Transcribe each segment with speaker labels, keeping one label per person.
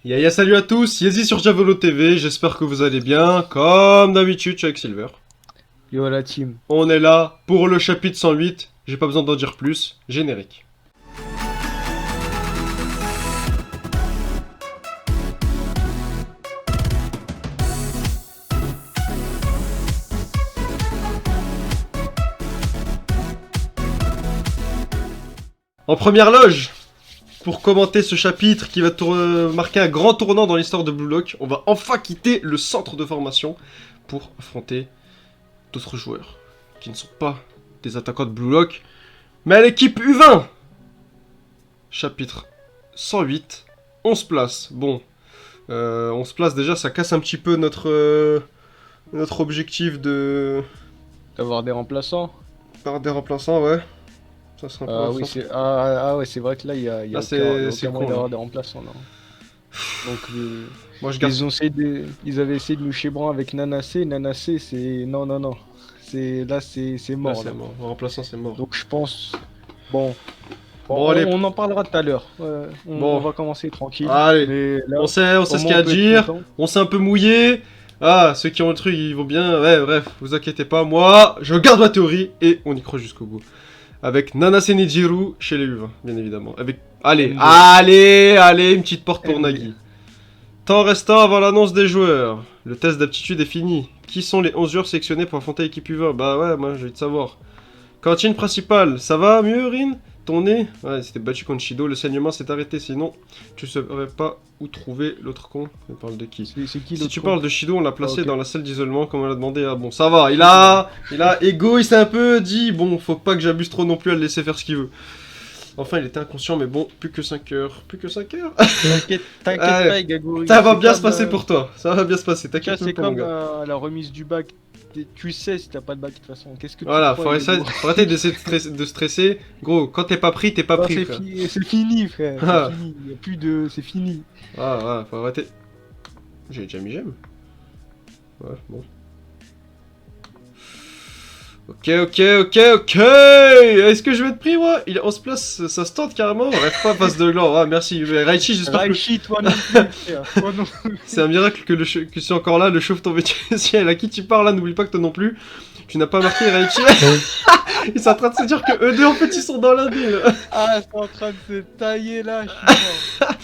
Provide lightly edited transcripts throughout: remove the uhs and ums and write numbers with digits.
Speaker 1: Yaya, salut à tous, Yezi sur Javelot TV, j'espère que vous allez bien. Comme d'habitude, je suis avec Silver.
Speaker 2: Yo la team.
Speaker 1: On est là pour le chapitre 108, j'ai pas besoin d'en dire plus, générique. En première loge, pour commenter ce chapitre qui va marquer un grand tournant dans l'histoire de Blue Lock, on va enfin quitter le centre de formation pour affronter d'autres joueurs qui ne sont pas des attaquants de Blue Lock, mais l'équipe U20. Chapitre 108, 11 places. Bon, 11 places déjà, ça casse un petit peu notre objectif de...
Speaker 2: D'avoir des remplaçants.
Speaker 1: Par des remplaçants, ouais. Ça sera
Speaker 2: Ah oui, ouais, c'est vrai que là, il y a
Speaker 1: Là,
Speaker 2: aucun moyen
Speaker 1: con,
Speaker 2: d'avoir
Speaker 1: là.
Speaker 2: des remplaçants. Non. Donc,
Speaker 1: Moi, je garde...
Speaker 2: ils avaient essayé de nous chébran avec Nanacé. Nanacé, c'est... Non. Là, c'est
Speaker 1: Là,
Speaker 2: mort.
Speaker 1: c'est
Speaker 2: Là.
Speaker 1: mort. Le remplaçant, c'est mort.
Speaker 2: Donc, je pense... Bon,
Speaker 1: Bon, allez.
Speaker 2: on en parlera tout à l'heure.
Speaker 1: Bon.
Speaker 2: On va commencer tranquille.
Speaker 1: Allez.
Speaker 2: Mais là,
Speaker 1: On sait
Speaker 2: au
Speaker 1: ce qu'il y
Speaker 2: moins,
Speaker 1: a à
Speaker 2: on peut être
Speaker 1: dire.
Speaker 2: content.
Speaker 1: On s'est un peu mouillé. Ah, ceux qui ont le truc, ils vont bien. Ouais, bref, vous inquiétez pas. Moi, je garde ma théorie et on y croit jusqu'au bout. Avec Nanase Nijiru chez les U20, bien évidemment. Avec... Allez, une petite porte pour Nagi. Temps restant avant l'annonce des joueurs. Le test d'aptitude est fini. Qui sont les 11 joueurs sélectionnés pour affronter l'équipe U20? Bah ouais, moi j'ai envie de savoir. Cantine principale, ça va mieux, Rin? Ton nez? Ouais, c'était battu contre Shido, le saignement s'est arrêté, sinon tu saurais pas où trouver l'autre con. On parle de qui?
Speaker 2: C'est qui
Speaker 1: Si
Speaker 2: l'autre
Speaker 1: tu
Speaker 2: con?
Speaker 1: parles de Shido, on l'a placé
Speaker 2: Ok.
Speaker 1: dans la salle d'isolement comme on l'a demandé. Ah bon, ça va, il a ego, il s'est un peu dit, bon, faut pas que j'abuse trop non plus à le laisser faire ce qu'il veut. Enfin, il était inconscient, mais bon, plus que 5 heures. Plus que 5 heures?
Speaker 2: T'inquiète
Speaker 1: Allez.
Speaker 2: pas, Gagori.
Speaker 1: Ça va bien se passer pour toi, ça va bien se passer, t'inquiète
Speaker 2: C'est
Speaker 1: pas mon
Speaker 2: comme
Speaker 1: gars.
Speaker 2: la remise du bac. Tu sais si t'as pas de bac de toute façon. Qu'est-ce que tu
Speaker 1: Voilà,
Speaker 2: crois,
Speaker 1: faut arrêter d'essayer de stresser. Gros, quand t'es pas pris, t'es pas
Speaker 2: Non,
Speaker 1: pris, frère.
Speaker 2: c'est fini, frère.
Speaker 1: Ah.
Speaker 2: C'est fini. Y a plus de. C'est fini.
Speaker 1: Ah, ouais, faut arrêter. J'ai déjà mis j'aime. Ouais, bon. Ok. Est-ce que je vais être pris, moi? Il est 11 place, ça se tente carrément. Rêve pas, passe de l'or. Ah, merci. Raichi, j'espère que...
Speaker 2: Raichi, toi non plus, frère. Toi non plus.
Speaker 1: C'est un miracle que je suis encore là, le chauve tombé du ciel. À qui tu parles là? N'oublie pas que toi non plus. Tu n'as pas marqué Raichi. Ils sont en train de se dire que eux deux en fait ils sont dans la ville.
Speaker 2: Ah, c'est en train de se tailler là, je suis mort.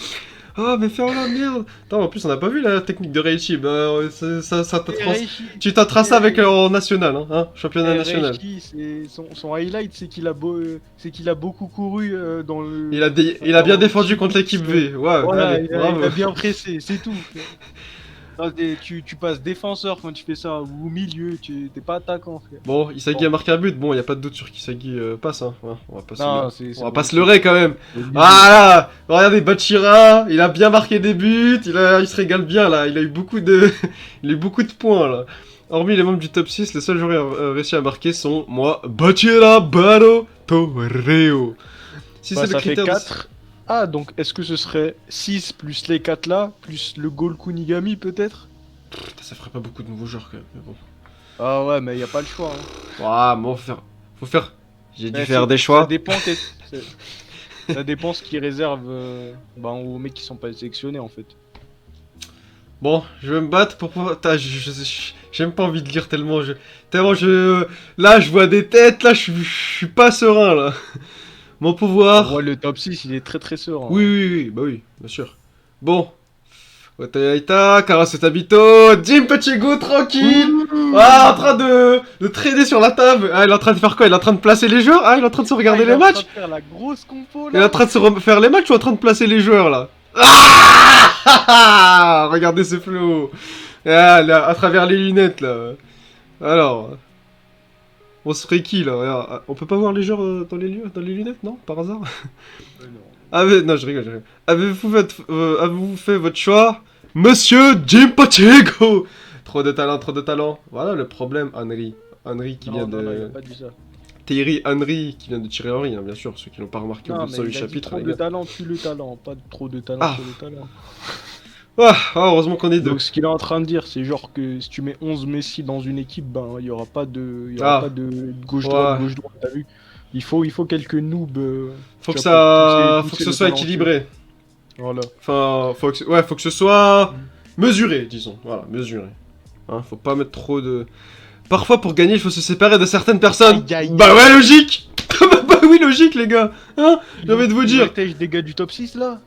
Speaker 1: Oh mais ferme la merde. Attends, en plus on n'a pas vu la technique de Raichi. Bah ça t'a
Speaker 2: Raichi,
Speaker 1: tu t'as tracé avec en national, hein, championnat national.
Speaker 2: Raichi, son highlight, c'est qu'il a beaucoup couru dans le.
Speaker 1: Il a bien défendu contre l'équipe V. Ouais,
Speaker 2: Voilà,
Speaker 1: allez, bravo.
Speaker 2: il a bien pressé, c'est tout. Non, tu passes défenseur quand tu fais ça, ou milieu, t'es pas attaquant, frère.
Speaker 1: Bon, Isagi a marqué un but. Bon, y a pas de doute sur qu'Isagi passe. Hein. Ouais, on va pas se
Speaker 2: bon.
Speaker 1: leurrer quand même. Ah là, regardez Bachira, il a bien marqué des buts. Il se régale bien là. Il a eu beaucoup de points là. Hormis les membres du top 6, les seuls joueurs qui ont réussi à marquer sont moi, Bachira, Baro, Torreo. Si c'est le
Speaker 2: Ça fait
Speaker 1: critère
Speaker 2: 4. Ah, donc est-ce que ce serait 6 plus les 4 là, plus le goal Kunigami peut-être?
Speaker 1: Putain, ça ferait pas beaucoup de nouveaux joueurs quand même, mais bon.
Speaker 2: Ah ouais, mais y a pas le choix. Hein.
Speaker 1: Ah, bon, faut faire. J'ai dû faire des choix.
Speaker 2: Ça dépend ce qu'ils réservent aux mecs qui sont pas sélectionnés en fait.
Speaker 1: Bon, je vais me battre pour pouvoir... J'ai même pas envie de lire tellement Là, je vois des têtes, là, je suis pas serein, là. Mon pouvoir...
Speaker 2: Ouais, le top 6, il est très serein.
Speaker 1: Oui, bah oui, bien sûr. Bon. Watayaita, Karasu Tabito, Jim Petit Goût, tranquille. Ah, en train de traîner sur la table. Ah, il est en train de faire quoi? Il est en train de placer les joueurs? Ah, il est en train de se regarder les matchs?
Speaker 2: Il est en train de faire la grosse compo, là.
Speaker 1: Il est en train de se faire les matchs ou en train de placer les joueurs, là? Ah, regardez ce flow. Ah, là, à travers les lunettes, là. Alors... On se ferait qui, là? Regarde. On peut pas voir les joueurs dans les lunettes, non? Par hasard? Ah mais, non, je rigole. Avez-vous fait votre choix? Monsieur Jim Pacheco? Trop de talent. Voilà le problème, Henry. Henry qui vient de...
Speaker 2: Non, il a pas dit ça.
Speaker 1: Thierry Henry qui vient de tirer Henry, hein, bien sûr, ceux qui l'ont pas remarqué au bout de 108 chapitres.
Speaker 2: Trop de talent, tue le talent, pas trop de talent sur le talent.
Speaker 1: Ah, heureusement qu'on est deux.
Speaker 2: Donc ce qu'il est en train de dire, c'est genre que si tu mets 11 Messi dans une équipe, ben il y aura pas de gauche-droite, gauche-droite, t'as vu? Il faut quelques noobs.
Speaker 1: Faut que ce soit équilibré.
Speaker 2: Voilà.
Speaker 1: Enfin, faut que ce soit mesuré, disons. Voilà, mesuré. Hein, faut pas mettre trop de... Parfois, pour gagner, il faut se séparer de certaines personnes.
Speaker 2: Aïe, aïe,
Speaker 1: Bah
Speaker 2: aïe.
Speaker 1: ouais, logique. Bah oui, logique, les gars. Hein, j'ai envie de vous dire.
Speaker 2: Des gars du top 6 là.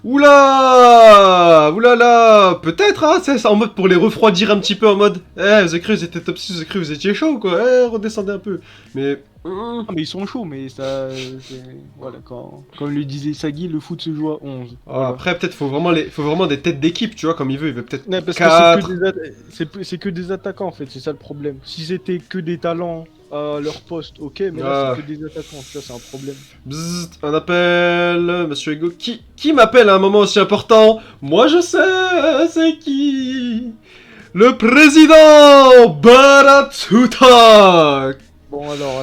Speaker 1: Oula, oulala, peut-être, hein, c'est en mode pour les refroidir un petit peu, en mode, vous avez cru que vous étiez top 6, vous avez cru que vous étiez chaud, quoi, redescendez un peu, mais...
Speaker 2: Ah, mais ils sont chauds, mais ça. Voilà, comme le disait Sagi, le foot se joue à 11. Voilà.
Speaker 1: Après, peut-être, faut vraiment des têtes d'équipe, tu vois, comme il veut peut-être
Speaker 2: Ouais, parce
Speaker 1: 4...
Speaker 2: que c'est que des attaquants en fait, c'est ça le problème. Si c'était que des talents à leur poste, ok, mais là c'est que des attaquants, tu vois, c'est un problème.
Speaker 1: Bzzzt, un appel, Monsieur Ego, qui m'appelle à un moment aussi important? Moi je sais, c'est qui? Le président Baratshuta.
Speaker 2: Bon alors.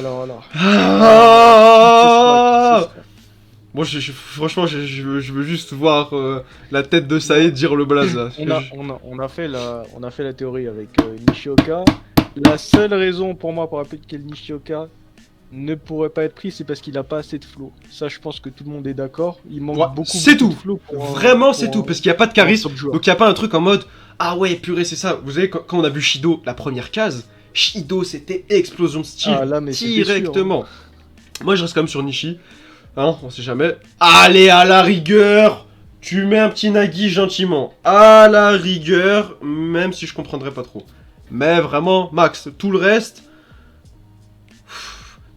Speaker 1: Ah Bon, franchement, je veux juste voir la tête de Saïd dire le blaze là.
Speaker 2: On a fait la théorie avec Nishioka. La seule raison pour moi pour appliquer le Nishioka ne pourrait pas être pris, c'est parce qu'il a pas assez de flow. Ça, je pense que tout le monde est d'accord. Il manque beaucoup de flow.
Speaker 1: Vraiment, c'est tout. Parce qu'il n'y a pas de charisme. Donc,
Speaker 2: Donc,
Speaker 1: il n'y a pas un truc en mode ah ouais, purée, c'est ça. Vous savez, quand on a vu Shido, la première case, Shido, c'était explosion de style directement. Moi, je reste quand même sur Nishi. Hein, on sait jamais. Allez, à la rigueur, tu mets un petit Nagi gentiment. À la rigueur, même si je comprendrais pas trop. Mais vraiment, max. Tout le reste,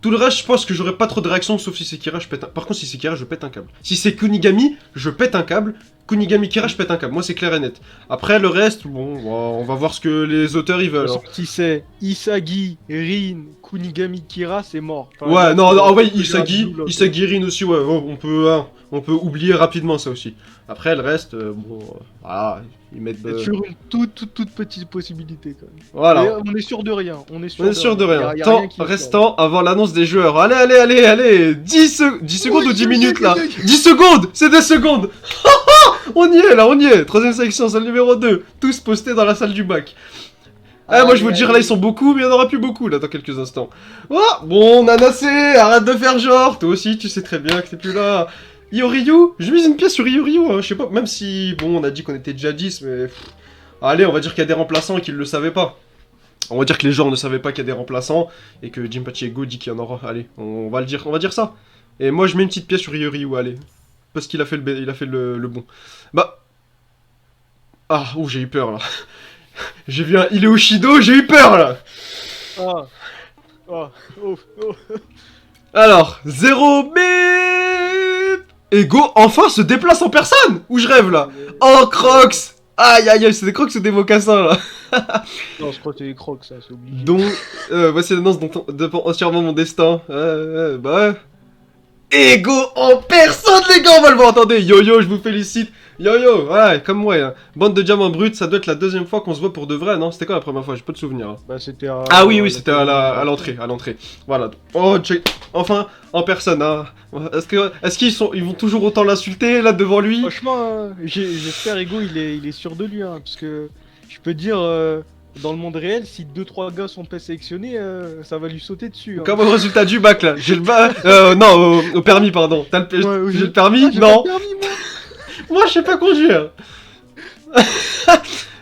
Speaker 1: je pense que j'aurais pas trop de réaction, sauf si c'est Kira, je pète un... Par contre, si c'est Kira, je pète un câble. Si c'est Kunigami, je pète un câble. Kunigami Kira, je pète un câble. Moi, c'est clair et net. Après, le reste, bon, on va voir ce que les auteurs, ils veulent.
Speaker 2: Si c'est Isagi, Rin, Kunigami, Kira, c'est mort. Enfin,
Speaker 1: ouais, non, ouais, Isagi, Rin aussi, ouais, on peut oublier rapidement ça aussi. Après, le reste, bon, voilà, ils mettent...
Speaker 2: Il y a toujours une toute petite possibilité, quand même.
Speaker 1: Voilà.
Speaker 2: Mais on est sûr de rien. On est
Speaker 1: sûr de rien.
Speaker 2: Y a
Speaker 1: Temps
Speaker 2: rien qui
Speaker 1: restant avant l'annonce des joueurs. Allez 10 secondes ou 10 minutes, là 10 secondes. C'est des secondes. On y est, là, on y est. Troisième section, salle numéro 2. Tous postés dans la salle du bac. Moi, je veux dire, là, ils sont beaucoup, mais il n'y en aura plus beaucoup, là, dans quelques instants. Oh, bon, Nanassé, arrête de faire genre. Toi aussi, tu sais très bien que t'es plus là. Ioryu, je mise une pièce sur Ioryu, hein, je sais pas, même si, bon, on a dit qu'on était déjà 10, mais... Allez, on va dire qu'il y a des remplaçants et qu'ils le savaient pas. On va dire que les gens ne savaient pas qu'il y a des remplaçants, et que Jinpachi Ego dit qu'il y en aura. Allez, on va dire ça. Et moi, je mets une petite pièce sur Ioryu, allez. Parce qu'il a fait le bon. Bah... Ah, ouh, j'ai eu peur, là. J'ai vu un Ileoshido, j'ai eu peur, là. Alors, 0 bip. Ego enfin se déplace en personne. Où je rêve là. En crocs. Aïe, c'est des crocs ou des mocassins là.
Speaker 2: Non, je crois que c'est des crocs, ça, c'est obligé.
Speaker 1: Donc, voici l'annonce dont dépend entièrement mon destin. Bah ouais. Ego en personne, les gars, on va le voir. Attendez, yo, je vous félicite. Yo, ouais, comme moi. Hein. Bande de diamants bruts, ça doit être la deuxième fois qu'on se voit pour de vrai, non? C'était quand la première fois? J'ai pas de souvenir. Hein.
Speaker 2: Bah, c'était
Speaker 1: oui, c'était à l'entrée. Voilà. Oh, enfin, en personne. Hein. Est-ce qu'ils vont toujours autant l'insulter là devant lui?
Speaker 2: Franchement, j'espère Ego, il est sûr de lui, hein, parce que je peux dire. Dans le monde réel, si 2-3 gars sont pas sélectionnés, ça va lui sauter dessus. Hein.
Speaker 1: Comme au résultat du bac là, j'ai le bac. Non, au permis, pardon. T'as le j'ai le permis? Non.
Speaker 2: Pas le permis, moi.
Speaker 1: Moi, je sais pas conduire.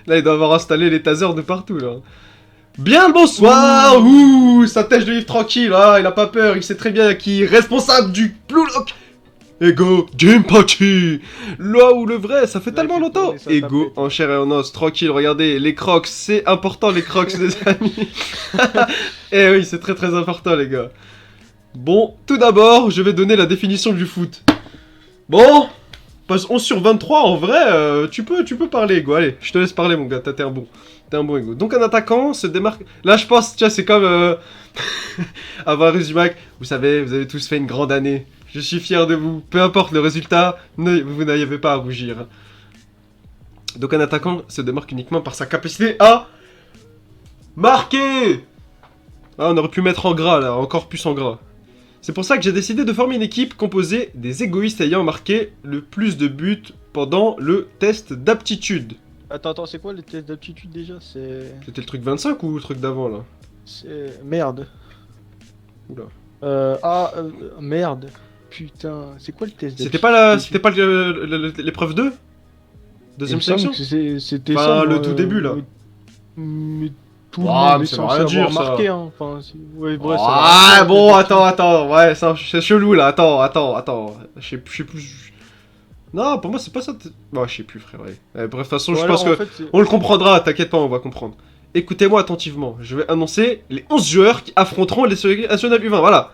Speaker 1: Là, il doit avoir installé les tasers de partout là. Bien le bonsoir. Ouh, ça tâche de vivre tranquille. Ah, il a pas peur. Il sait très bien qui est responsable du Blue Lock. Ego, Jinpachi. Là où le vrai, ça fait tellement longtemps. Ego, en chair et en os, tranquille, regardez, les crocs, c'est important les crocs les amis. Eh oui, c'est très très important les gars. Bon, tout d'abord, je vais donner la définition du foot. Bon, passe 11 sur 23, en vrai, tu peux parler Ego, allez, je te laisse parler mon gars, t'es un bon Ego. Donc un attaquant se démarque, là je pense, tu vois, c'est comme avant Ruzumak, vous savez, vous avez tous fait une grande année. Je suis fier de vous. Peu importe le résultat, vous n'avez pas à rougir. Donc un attaquant se démarque uniquement par sa capacité à marquer. Ah, on aurait pu mettre en gras là, encore plus en gras. C'est pour ça que j'ai décidé de former une équipe composée des égoïstes ayant marqué le plus de buts pendant le test d'aptitude.
Speaker 2: Attends, c'est quoi le test d'aptitude déjà?
Speaker 1: C'était le truc 25 ou le truc d'avant là?
Speaker 2: C'est... Merde.
Speaker 1: Oula.
Speaker 2: Merde. Putain, c'est quoi le test
Speaker 1: C'était pas l'épreuve 2? Deuxième
Speaker 2: Il me semble
Speaker 1: section?
Speaker 2: que c'était
Speaker 1: Enfin,
Speaker 2: ça.
Speaker 1: le tout début, là.
Speaker 2: Mais tout le
Speaker 1: Ah,
Speaker 2: monde
Speaker 1: mais
Speaker 2: est
Speaker 1: ça veut
Speaker 2: censé
Speaker 1: rien dire,
Speaker 2: avoir
Speaker 1: ça.
Speaker 2: marqué, hein. Enfin, ouais, bref, ça
Speaker 1: Ah,
Speaker 2: va.
Speaker 1: bon, attends. Ouais, c'est chelou, là. Attends. Je sais plus. Non, pour moi, c'est pas ça. Bon, je sais plus, frère. Ouais. Bref, de toute façon, je pense que on le comprendra. T'inquiète pas, on va comprendre. Écoutez-moi attentivement. Je vais annoncer les 11 joueurs qui affronteront les sélections nationales U20. Voilà.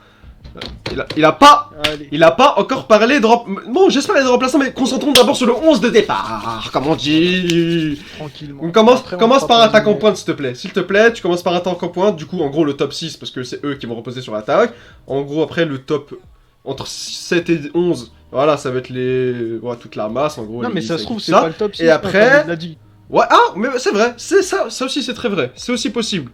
Speaker 1: Il a pas encore parlé de bon, j'espère les remplaçants, mais concentrons d'abord sur le 11 de départ, comme on dit.
Speaker 2: Tranquillement.
Speaker 1: On commence
Speaker 2: Après, on
Speaker 1: par
Speaker 2: fera
Speaker 1: attaque
Speaker 2: pas
Speaker 1: en pointe, s'il te plaît. S'il te plaît, tu commences par attaque en pointe. Du coup, en gros, le top 6, parce que c'est eux qui vont reposer sur l'attaque. En gros, après, le top entre 7 et 11, voilà, ça va être toute la masse, en gros.
Speaker 2: Non,
Speaker 1: les
Speaker 2: mais ça
Speaker 1: listes
Speaker 2: se trouve,
Speaker 1: avec
Speaker 2: c'est
Speaker 1: ça.
Speaker 2: pas le top 6.
Speaker 1: Et après-
Speaker 2: comme il l'a dit.
Speaker 1: Ouais, mais c'est vrai, c'est ça aussi c'est très vrai, c'est aussi possible.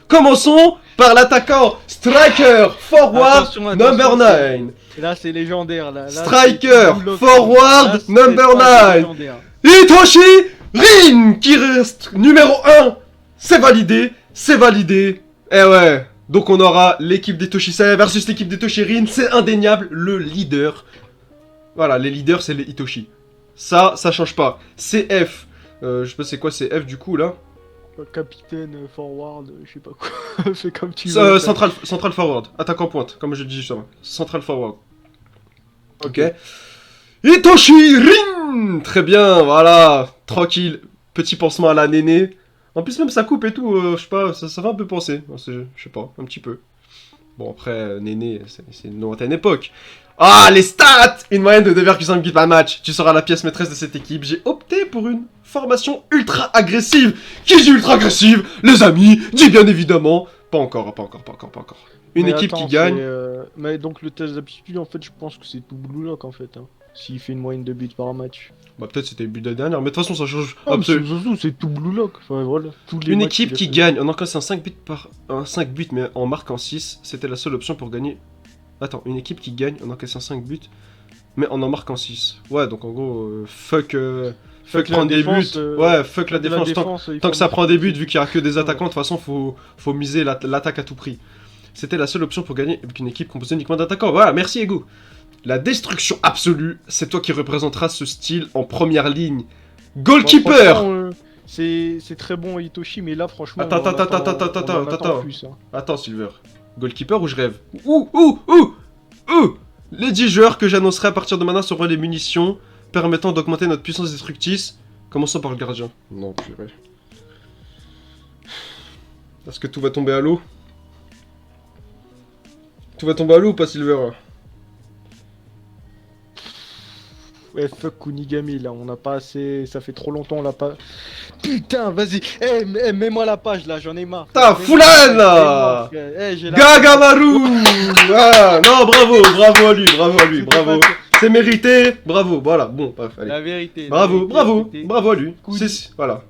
Speaker 1: Commençons par l'attaquant, striker, forward,
Speaker 2: Attention,
Speaker 1: number 9.
Speaker 2: Là, c'est légendaire. Là,
Speaker 1: Striker,
Speaker 2: c'est tout
Speaker 1: forward,
Speaker 2: là, c'est
Speaker 1: number
Speaker 2: pas
Speaker 1: 9.
Speaker 2: légendaire.
Speaker 1: Hitoshi Rin qui reste numéro 1. C'est validé. Eh ouais, donc on aura l'équipe d'Hitoshi Sai versus l'équipe d'Hitoshi Rin, c'est indéniable, le leader. Voilà, les leaders c'est les Hitoshi. Ça change pas. CF, je sais pas c'est quoi CF du coup là.
Speaker 2: Capitaine, forward, je sais pas quoi. Fais comme tu veux.
Speaker 1: Central forward, attaque en pointe, comme je dis justement. Central forward. Ok. Hitoshi Rin. Très bien, voilà. Tranquille. Petit pansement à la néné. En plus même sa coupe et tout, je sais pas, ça fait un peu penser. Je sais pas, un petit peu. Bon après, néné, c'est une lointaine époque. Ah, les stats! Une moyenne de 2,5 buts par match. Tu seras la pièce maîtresse de cette équipe. J'ai opté pour une formation ultra agressive. Qui dit ultra agressive? Les amis, dis bien évidemment. Pas encore. Une
Speaker 2: Mais
Speaker 1: équipe
Speaker 2: attends,
Speaker 1: qui gagne.
Speaker 2: Mais donc le test d'aptitude, en fait, je pense que c'est tout Blue Lock en fait. Hein. S'il fait une moyenne de buts par match.
Speaker 1: Bah peut-être c'était le but de la dernière, mais de toute façon ça change
Speaker 2: Ah, mais
Speaker 1: absolument.
Speaker 2: c'est tout Blue Lock. Enfin, voilà, tous les
Speaker 1: Une
Speaker 2: matchs
Speaker 1: équipe
Speaker 2: qu'il a
Speaker 1: qui
Speaker 2: fait.
Speaker 1: gagne en encaissant 5 buts mais en marquant 6, c'était la seule option pour gagner. Attends, une équipe qui gagne en encaissant 5 buts mais en marquant 6. Ouais, donc en gros, fuck
Speaker 2: la
Speaker 1: prendre des buts.
Speaker 2: défense,
Speaker 1: Ouais, fuck la
Speaker 2: de
Speaker 1: défense. Tant que ça prend des buts, vu qu'il y a que des attaquants, de toute façon, faut miser l'attaque à tout prix. C'était la seule option pour gagner avec une équipe composée uniquement d'attaquants. Voilà, merci Ego. La destruction absolue, c'est toi qui représenteras ce style en première ligne. Goalkeeper!
Speaker 2: Bon, c'est très bon Hitoshi, mais là franchement.
Speaker 1: Attends.
Speaker 2: Plus, hein.
Speaker 1: Attends, Silver. Goalkeeper ou je rêve? Ouh! Les 10 joueurs que j'annoncerai à partir de maintenant seront les munitions permettant d'augmenter notre puissance destructrice. Commençons par le gardien. Non, purée. Est-ce que tout va tomber à l'eau? Tout va tomber à l'eau ou pas, Silver?
Speaker 2: Ouais, fuck Kunigami là, on n'a pas assez. Ça fait trop longtemps, on l'a pas. Putain, vas-y, mets-moi la page là, j'en ai marre.
Speaker 1: Putain, Fulan là. Gagamaru. Ah, non, bravo à lui, bravo. C'est mérité, bravo, voilà, bon, bref, allez.
Speaker 2: La vérité.
Speaker 1: Bravo à lui. Voilà.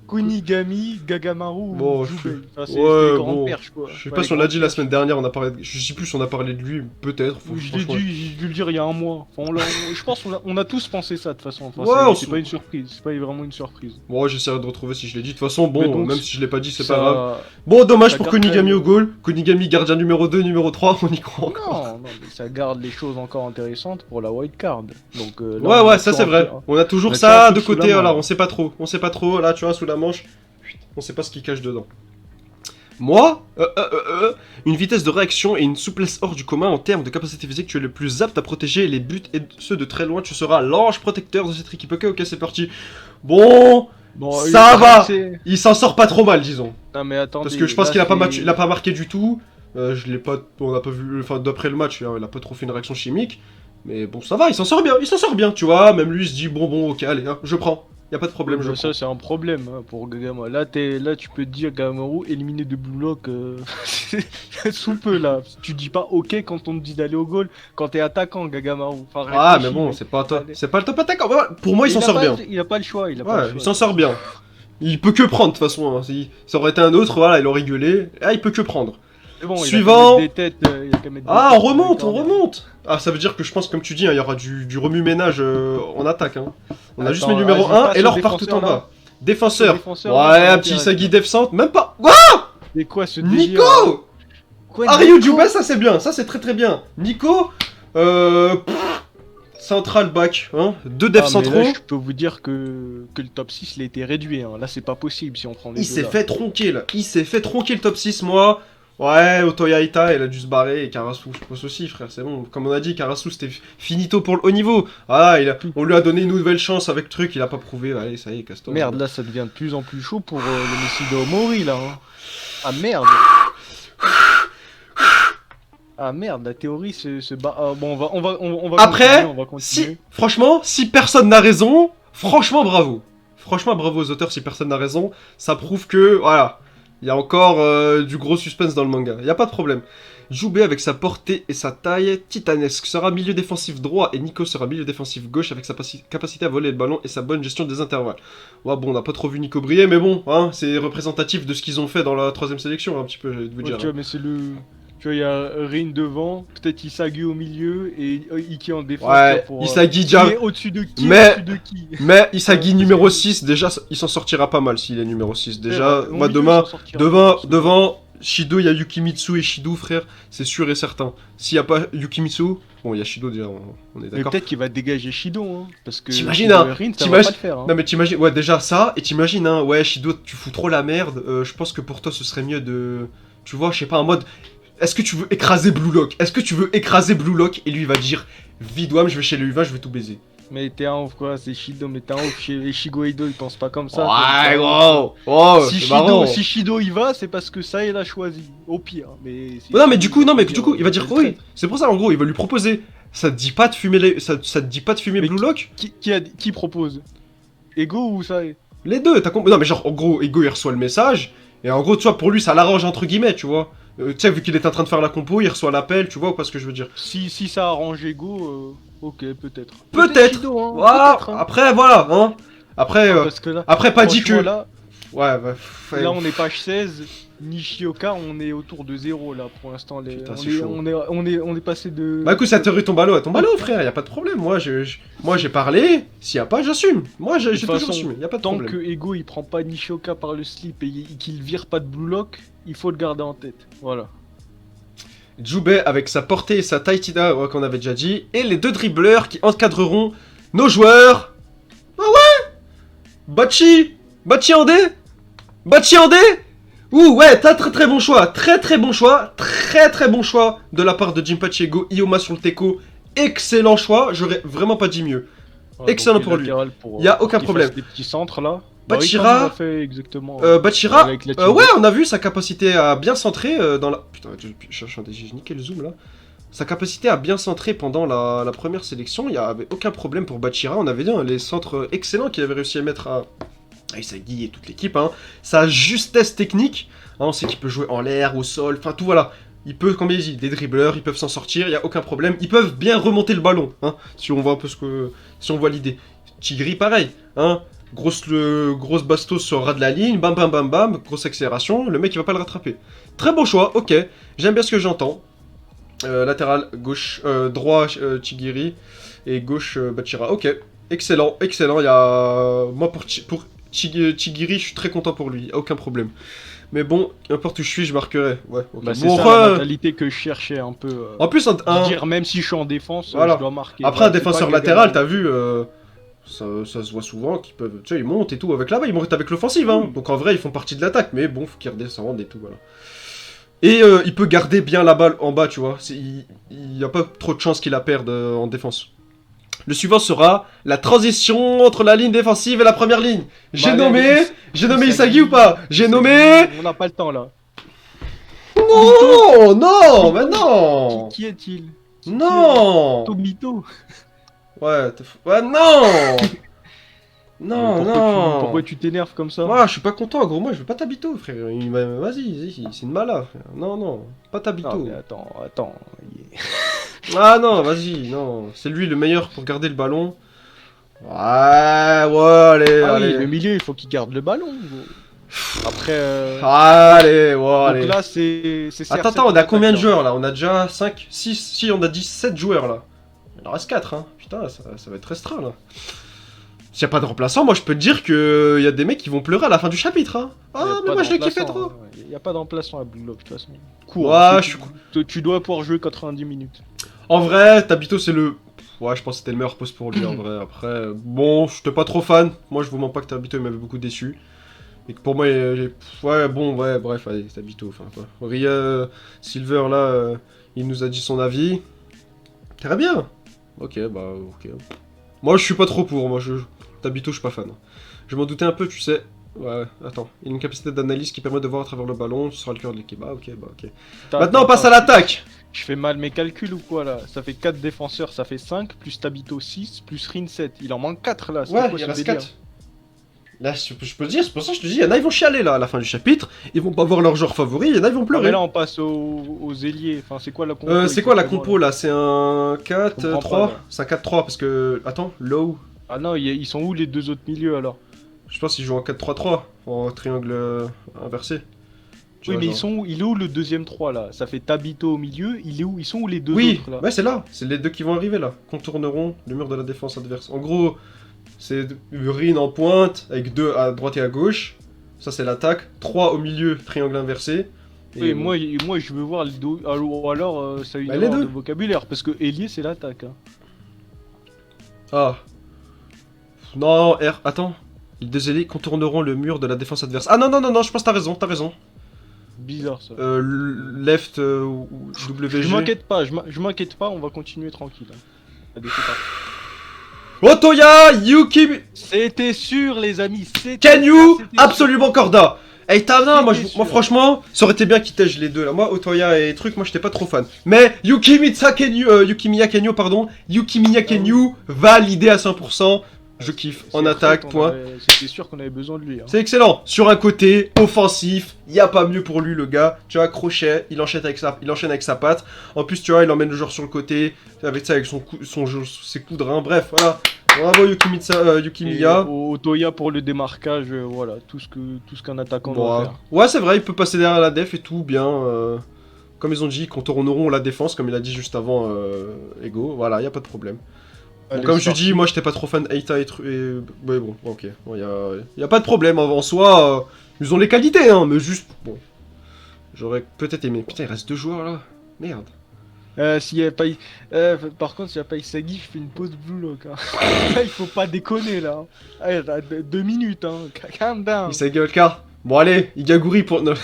Speaker 2: Kunigami, Gagamaru,
Speaker 1: Bon,
Speaker 2: Jubei. Enfin, c'est
Speaker 1: ouais,
Speaker 2: des grandes
Speaker 1: bon,
Speaker 2: perches quoi.
Speaker 1: Je sais pas si on l'a dit la semaine dernière, je sais plus si on a parlé de lui, peut-être.
Speaker 2: Je l'ai dit, j'ai dû le dire il y a un mois. Enfin, je pense qu'on a tous pensé ça de toute façon. Enfin,
Speaker 1: Ouais,
Speaker 2: c'est pas une surprise, c'est pas vraiment une surprise.
Speaker 1: Bon, j'essaierai de retrouver si je l'ai dit. De toute façon,
Speaker 2: Mais
Speaker 1: bon,
Speaker 2: donc,
Speaker 1: même si je l'ai pas dit, c'est
Speaker 2: ça-
Speaker 1: pas grave. Bon, dommage
Speaker 2: ça
Speaker 1: pour
Speaker 2: garde
Speaker 1: Kunigami
Speaker 2: quand
Speaker 1: au goal. Kunigami gardien numéro 2, numéro 3, on y croit encore.
Speaker 2: Non, mais ça garde les choses encore intéressantes pour la wild card. Donc, là, on
Speaker 1: Ouais,
Speaker 2: a
Speaker 1: ça
Speaker 2: toujours
Speaker 1: c'est
Speaker 2: un
Speaker 1: vrai.
Speaker 2: peu-
Speaker 1: On a toujours
Speaker 2: on a
Speaker 1: ça
Speaker 2: toujours un
Speaker 1: de
Speaker 2: truc sous
Speaker 1: côté,
Speaker 2: la main.
Speaker 1: alors on sait pas trop, là tu vois, sous la manche, on sait pas ce qui cache dedans. Moi, une vitesse de réaction et une souplesse hors du commun en termes de capacité physique, tu es le plus apte à protéger les buts et ceux de très loin, tu seras l'ange protecteur de cette équipe. Ok, c'est parti. Bon, ça va. Il s'en sort pas trop mal, disons.
Speaker 2: Non, mais attendez.
Speaker 1: Parce que je pense
Speaker 2: là,
Speaker 1: qu'il a pas,
Speaker 2: c'est-
Speaker 1: il a pas marqué du tout. Je l'ai pas, on a pas vu, enfin d'après le match, il a pas trop fait une réaction chimique. Mais bon, ça va, il s'en sort bien, tu vois. Même lui il se dit bon, ok, allez, hein, je prends. Y a pas de problème, je prends.
Speaker 2: Ça, c'est un problème hein, pour Gagama. Là, tu peux te dire Gagamaru éliminé de Blue Lock sous peu là. Tu dis pas ok quand on te dit d'aller au goal quand t'es attaquant, Gagamaru. Enfin,
Speaker 1: Ah, mais
Speaker 2: réfléchis,
Speaker 1: bon,
Speaker 2: mec.
Speaker 1: c'est pas top.
Speaker 2: Allez.
Speaker 1: C'est pas le top attaquant. Ouais, pour moi, il s'en
Speaker 2: a
Speaker 1: sort
Speaker 2: pas-
Speaker 1: bien.
Speaker 2: Il a pas le choix. Il a pas
Speaker 1: Ouais,
Speaker 2: le choix.
Speaker 1: il s'en sort bien. Il peut que prendre, de toute façon. Hein. Si ça aurait été un autre, voilà, il aurait gueulé. Ah, il peut que prendre.
Speaker 2: Mais bon,
Speaker 1: Suivant.
Speaker 2: Il a qu'à mettre des têtes, il a qu'à mettre des
Speaker 1: Ah,
Speaker 2: têtes
Speaker 1: on
Speaker 2: sur les
Speaker 1: remonte.
Speaker 2: corners.
Speaker 1: Ah, ça veut dire que je pense, comme tu dis, hein, il y aura du remue-ménage en attaque. Hein. On a juste
Speaker 2: Attends,
Speaker 1: mis numéro
Speaker 2: vas-y,
Speaker 1: 1
Speaker 2: passe
Speaker 1: et là,
Speaker 2: au
Speaker 1: on repart tout en
Speaker 2: défenseur,
Speaker 1: bas. Défenseur.
Speaker 2: Le défenseur,
Speaker 1: Ouais,
Speaker 2: ça
Speaker 1: un petit
Speaker 2: m'intéresse.
Speaker 1: Sagi Defsante. Même pas. Quoi,
Speaker 2: C'est quoi ce délire
Speaker 1: Nico
Speaker 2: Quoi,
Speaker 1: Ariu
Speaker 2: Nico
Speaker 1: Jubei, ça c'est bien. Ça c'est très très bien. Nico. Central back, hein. 2 devs
Speaker 2: Ah, mais
Speaker 1: centraux.
Speaker 2: là, je peux vous dire que le top 6 il a été réduit. Hein. Là, c'est pas possible si on prend les
Speaker 1: Il
Speaker 2: deux
Speaker 1: s'est
Speaker 2: là.
Speaker 1: fait tronquer là. Il s'est fait tronquer le top 6, moi. Ouais, Otoya Ita, il a dû se barrer. Et Karasu, je pense aussi, frère. C'est bon. Comme on a dit, Karasu, c'était finito pour le haut niveau. Ah, on lui a donné une nouvelle chance avec truc. Il a pas prouvé. Allez, ça y est, casse-toi.
Speaker 2: Merde, là, ça devient de plus en plus chaud pour le Messi de Omori, là. Hein. Ah, merde. Ah, merde, la théorie se bat. Ah, bon, on va
Speaker 1: Après,
Speaker 2: continuer, on va
Speaker 1: si,
Speaker 2: continuer.
Speaker 1: franchement, si personne n'a raison, franchement, bravo. Franchement, bravo aux auteurs si personne n'a raison. Ça prouve que, voilà, il y a encore du gros suspense dans le manga. Il n'y a pas de problème. Jubei avec sa portée et sa taille titanesque sera milieu défensif droit et Nico sera milieu défensif gauche avec sa capacité à voler le ballon et sa bonne gestion des intervalles. Ouais, bon, on n'a pas trop vu Nico briller, mais bon, hein, c'est représentatif de ce qu'ils ont fait dans la 3ème sélection, un petit peu, j'ai de vous
Speaker 2: Ouais,
Speaker 1: dire.
Speaker 2: tu vois, mais c'est le. Tu vois, il y a Rin devant, peut-être Isagi au milieu et Iki en défense.
Speaker 1: Ouais,
Speaker 2: pour,
Speaker 1: Isagi
Speaker 2: qui
Speaker 1: déjà.
Speaker 2: est au-dessus de qui
Speaker 1: Mais-
Speaker 2: au-dessus de qui.
Speaker 1: Mais Isagi
Speaker 2: Ouais,
Speaker 1: numéro 6, déjà, il s'en sortira pas mal s'il est numéro 6. Déjà,
Speaker 2: Au
Speaker 1: moi
Speaker 2: milieu,
Speaker 1: demain,
Speaker 2: il s'en sortira.
Speaker 1: devant Shido, il y a Yukimitsu et Shido, frère, c'est sûr et certain. S'il y a pas Yukimitsu, bon, il y a Shido déjà, on est
Speaker 2: Mais
Speaker 1: d'accord.
Speaker 2: peut-être qu'il va dégager Shido, hein, parce que
Speaker 1: T'imagines,
Speaker 2: Shido
Speaker 1: hein,
Speaker 2: et Rin, ça va
Speaker 1: t'imagines-
Speaker 2: pas le faire. Hein.
Speaker 1: Non mais t'imagines, ouais déjà ça, et t'imagines, hein, ouais Shido, tu fous trop la merde, je pense que pour toi ce serait mieux de... Tu vois, je sais pas, en mode... Est-ce que tu veux écraser Blue Lock? Est-ce que tu veux écraser Blue Lock? Et lui il va dire, Vidouam, je vais chez le U20, je vais tout baiser.
Speaker 2: Mais t'es un ouf quoi, c'est Shido, mais t'es un ouf. Chez Shigo Eido, il pense pas comme ça.
Speaker 1: Ouais,
Speaker 2: comme
Speaker 1: gros. Oh,
Speaker 2: Si
Speaker 1: c'est marrant.
Speaker 2: Shido y va, c'est parce que ça il a choisi. Au pire, mais. si
Speaker 1: Non mais
Speaker 2: Shido,
Speaker 1: du coup, il va dire
Speaker 2: il
Speaker 1: oui.
Speaker 2: traite.
Speaker 1: C'est pour ça en gros, il va lui proposer. Ça te dit pas de fumer ça te dit pas de fumer
Speaker 2: Mais
Speaker 1: Blue Lock?
Speaker 2: Qui propose Ego ou ça
Speaker 1: Les deux, t'as compris? Non mais genre en gros, Ego il reçoit le message et en gros, tu vois, pour lui ça l'arrange entre guillemets, tu vois. Tu sais, vu qu'il est en train de faire la compo, il reçoit l'appel, tu vois ou pas ce que je veux dire?
Speaker 2: Si ça arrange Ego, ok, peut-être.
Speaker 1: Peut-être.
Speaker 2: Shido, hein,
Speaker 1: Voilà.
Speaker 2: peut-être, hein.
Speaker 1: Après voilà, hein. Après,
Speaker 2: Parce que là,
Speaker 1: après pas dit que.
Speaker 2: franchement, là,
Speaker 1: Ouais, bah,
Speaker 2: là, on est page 16. Nishioka, on est autour de 0 là pour l'instant.
Speaker 1: Putain, c'est
Speaker 2: on, est,
Speaker 1: chaud.
Speaker 2: on est passé de.
Speaker 1: Bah écoute, ça te tombe à l'eau, frère, y a pas de problème. Moi j'ai parlé, s'il y a pas, j'assume. Moi j'ai
Speaker 2: De toute
Speaker 1: toujours
Speaker 2: façon,
Speaker 1: assumé, y a pas de
Speaker 2: Tant
Speaker 1: problème.
Speaker 2: que Ego il prend pas Nishioka par le slip et qu'il vire pas de Blue Lock, il faut le garder en tête. Voilà.
Speaker 1: Jubei avec sa portée et sa taïtina, ouais, qu'on avait déjà dit, et les deux dribbleurs qui encadreront nos joueurs. Ah ouais, Bachi Ande Ouh ouais, t'as très bon choix, très bon choix de la part de Jinpachi Ego, Ioma sur le Teco, excellent choix, j'aurais vraiment pas dit mieux.
Speaker 2: Voilà,
Speaker 1: Excellent
Speaker 2: donc,
Speaker 1: pour lui.
Speaker 2: latéral pour,
Speaker 1: Y a
Speaker 2: pour
Speaker 1: aucun
Speaker 2: qu'il
Speaker 1: problème.
Speaker 2: fasse des petits centres là.
Speaker 1: Bachira-
Speaker 2: Bah oui, comme il a fait exactement.
Speaker 1: Bachira,
Speaker 2: avec la team.
Speaker 1: ouais, on a vu sa capacité à bien centrer dans la... Putain, j'ai niqué le zoom là. Sa capacité à bien centrer pendant la première sélection, il n'y avait aucun problème pour Bachira. On avait dit hein, les centres excellents qu'il avait réussi à mettre à Isagi et toute l'équipe. Hein. Sa justesse technique, hein, on sait qu'il peut jouer en l'air, au sol, enfin tout voilà. Il peut, comme il dit, des dribbleurs, ils peuvent s'en sortir, il n'y a aucun problème. Ils peuvent bien remonter le ballon, hein, si on voit un peu ce que... Si on voit l'idée. Tigri, pareil, hein. Grosse bastos sur le ras de la ligne, bam bam bam bam, grosse accélération, le mec il va pas le rattraper. Très beau choix, ok, j'aime bien ce que j'entends. Latéral gauche, droit Chigiri et gauche Bachira, ok, excellent, il y a... Moi pour Chigiri je suis très content pour lui, aucun problème. Mais bon, n'importe où je suis, je marquerai. Ouais, ok.
Speaker 2: Bah, c'est
Speaker 1: Bon,
Speaker 2: ça la mentalité que je cherchais un peu.
Speaker 1: En plus,
Speaker 2: de dire même si je suis en défense,
Speaker 1: Voilà.
Speaker 2: je dois marquer.
Speaker 1: Après,
Speaker 2: Voilà,
Speaker 1: un
Speaker 2: c'est
Speaker 1: défenseur
Speaker 2: pas que
Speaker 1: latéral,
Speaker 2: gagner.
Speaker 1: t'as vu, ça se voit souvent qu'ils peuvent. Tu sais, ils montent et tout avec là-bas, ils montent avec l'offensive, hein.
Speaker 2: Oui.
Speaker 1: Donc en vrai, ils font partie de l'attaque, mais bon, faut qu'ils redescendent et tout, voilà. Et il peut garder bien la balle en bas, tu vois. Il n'y a pas trop de chances qu'il la perde en défense. Le suivant sera la transition entre la ligne défensive et la première ligne. J'ai
Speaker 2: Bah,
Speaker 1: nommé
Speaker 2: Isagi
Speaker 1: Isagi ou pas? J'ai nommé...
Speaker 2: On n'a pas le temps là.
Speaker 1: Non, mais non.
Speaker 2: Qui est-il
Speaker 1: Non.
Speaker 2: Tomito.
Speaker 1: Ouais, ouais, non. Non, non.
Speaker 2: Pourquoi tu t'énerves comme ça?
Speaker 1: Moi, je suis pas content, gros. Moi, je veux pas Tabito, frère. Vas-y, c'est une mala, frère. Non, pas Tabito.
Speaker 2: Non, mais attends.
Speaker 1: Ah non, vas-y, non. C'est lui le meilleur pour garder le ballon. Ouais, allez,
Speaker 2: Ah oui,
Speaker 1: allez.
Speaker 2: le milieu, il faut qu'il garde le ballon. Gros. Après.
Speaker 1: Allez, ouais,
Speaker 2: Donc
Speaker 1: allez.
Speaker 2: là, c'est.
Speaker 1: Attends, on a combien de joueurs là? On a déjà 5, 6, si, on a dit 7 joueurs là. Il en reste 4, hein. Putain, ça va être restreint là. S'il n'y a pas de remplaçant, moi je peux te dire qu'il y a des mecs qui vont pleurer à la fin du chapitre. Hein. Ah, mais moi je l'ai kiffé trop.
Speaker 2: y a pas d'emplacement à Blue Lock, de toute façon. Cours,
Speaker 1: Ouais,
Speaker 2: tu dois pouvoir jouer 90 minutes.
Speaker 1: En vrai, Tabito, c'est le... Ouais, je pense que c'était le meilleur poste pour lui, en vrai. Après, bon, j'étais pas trop fan. Moi, je vous mens pas que Tabito, il m'avait beaucoup déçu. Et que pour moi, ouais, bon, ouais, bref, allez, Tabito, enfin, quoi. Ria Silver, là, il nous a dit son avis. Très bien. Ok, bah, ok. Moi, je suis pas trop pour, Tabito, je suis pas fan. Je m'en doutais un peu, tu sais. Ouais, attends. Il a une capacité d'analyse qui permet de voir à travers le ballon, ce sera le cœur de l'équipe. Ah, ok, bah, ok. Maintenant, on passe à l'attaque.
Speaker 2: Je fais mal mes calculs ou quoi là? Ça fait 4 défenseurs, ça fait 5, plus Tabito 6, plus Rin 7. Il en manque 4 là.
Speaker 1: Ouais, il reste 4. Là, je peux le dire, c'est pour ça que je te dis, il y en a, ils vont chialer là à la fin du chapitre. Ils vont pas voir leur joueur favori, il y en a, ils vont pleurer.
Speaker 2: Mais là, on passe aux ailiers. Enfin, c'est quoi la compo?
Speaker 1: C'est quoi la compo là? C'est un 4-3? C'est un 4-3 parce que. Attends, low.
Speaker 2: Ah non, ils sont où les deux autres milieux alors?
Speaker 1: Je pense qu'ils jouent en 4-3-3, en triangle inversé.
Speaker 2: Oui, mais il est où le deuxième 3 là? Ça fait Tabito au milieu, il est où? Ils sont où les deux autres là?
Speaker 1: Ouais, c'est là, c'est les deux qui vont arriver là. Contourneront le mur de la défense adverse. En gros, c'est Rin en pointe, avec 2 à droite et à gauche. Ça, c'est l'attaque. 3 au milieu, triangle inversé.
Speaker 2: Et moi, je veux voir les deux. Ou alors, ça a une erreur de vocabulaire, parce que ailier, c'est l'attaque. Hein.
Speaker 1: Ah. Non, R, attends. Les deux ailiers contourneront le mur de la défense adverse. Ah non, non, non, non, je pense que t'as raison.
Speaker 2: Bizarre ça.
Speaker 1: Left ou WG.
Speaker 2: Je m'inquiète pas, on va continuer tranquille. Hein.
Speaker 1: Otoya, Yuki...
Speaker 2: C'était sûr les amis,
Speaker 1: Kenyu, absolument Corda. Hey Tana, moi franchement, ça aurait été bien qu'ils tègent les deux là. Moi, Otoya et truc, moi j'étais pas trop fan. Mais Yukimiya Kenyu, pardon, Yukimiya Kenyu, validé à 100%. Je kiffe, en attaque, point.
Speaker 2: C'était sûr qu'on avait besoin de lui. Hein.
Speaker 1: C'est excellent. Sur un côté, offensif, y a pas mieux pour lui le gars. Tu vois, crochet, il enchaîne avec sa patte. En plus, tu vois, il emmène le joueur sur le côté, avec ça, avec ses coups de rein. Bref, voilà. Bravo Yukimiya.
Speaker 2: Otoya pour le démarquage, voilà, tout ce qu'un attaquant doit faire.
Speaker 1: Ouais, c'est vrai, il peut passer derrière la def et tout, bien. Comme ils ont dit, contourneront la défense, comme il a dit juste avant Ego. Voilà, y a pas de problème. Bon, comme je dis, moi j'étais pas trop fan Eita et ouais, bon, ok. Bon, y a pas de problème, en soi, ils ont les qualités, hein, mais juste, bon. J'aurais peut-être aimé. Putain, il reste 2 joueurs là. Merde.
Speaker 2: S'il y a pas... par contre, s'il y a pas Isagi, je fais une pause Blue Lock. Hein. Là, il faut pas déconner là. Allez, 2 minutes, hein. Calm down.
Speaker 1: Isagi Olka. Bon, allez, Igaguri pour. Non.